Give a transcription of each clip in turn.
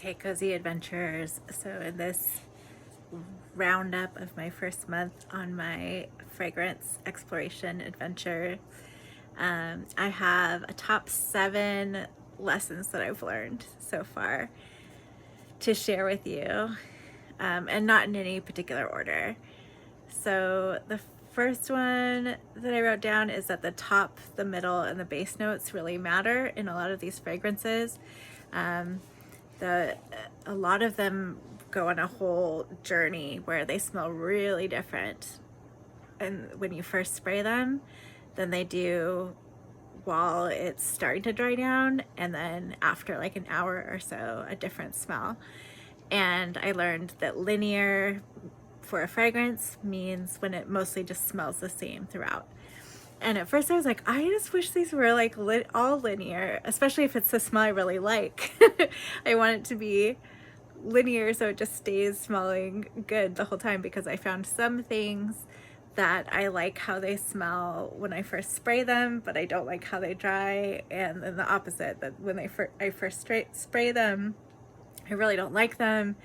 Okay, Cozy Adventures. So in this roundup of my first month on my fragrance exploration adventure, I have a top 7 lessons that I've learned so far to share with you, and not in any particular order. So the first one that I wrote down is that the top, the middle, and the base notes really matter in a lot of these fragrances. Um, a lot of them go on a whole journey where they smell really different and when you first spray them than they do while it's starting to dry down, and then after like an hour or so, a different smell. And I learned that linear for a fragrance means when it mostly just smells the same throughout. And at first I was like, I just wish these were like all linear, especially if it's the smell I really like. I want it to be linear so it just stays smelling good the whole time, because I found some things that I like how they smell when I first spray them, but I don't like how they dry, and then the opposite, that when I first spray them, I really don't like them,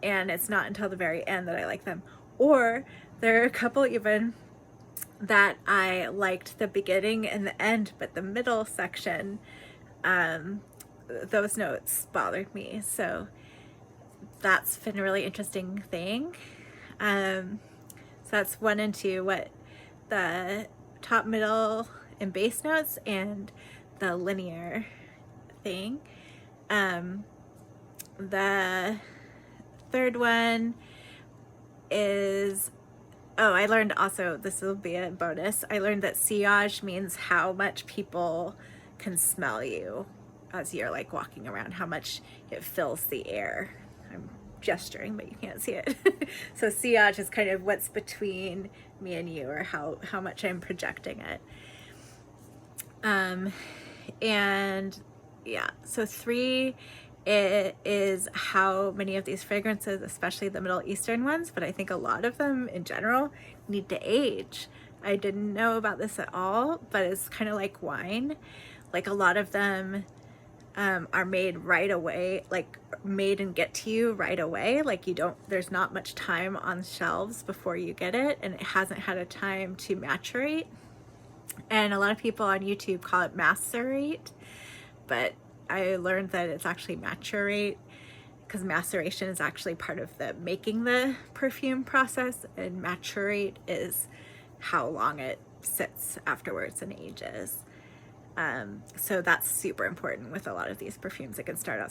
and it's not until the very end that I like them. Or there are a couple even that I liked the beginning and the end, but the middle section, those notes bothered me. So that's been a really interesting thing. So that's 1 and 2, what the top, middle, and base notes, and the linear thing. The third one is, I learned also, this will be a bonus, I learned that sillage means how much people can smell you as you're like walking around, how much it fills the air. I'm gesturing, but you can't see it. So sillage is kind of what's between me and you, or how much I'm projecting it. And yeah, so 3, it is how many of these fragrances, especially the Middle Eastern ones, but I think a lot of them in general, need to age. I didn't know about this at all, but it's kind of like wine. Like a lot of them are made right away, like made and get to you right away. Like there's not much time on shelves before you get it, and it hasn't had a time to macerate. And a lot of people on YouTube call it macerate, but I learned that it's actually macerate, because maceration is actually part of the making the perfume process, and macerate is how long it sits afterwards and ages. So that's super important with a lot of these perfumes. It can start out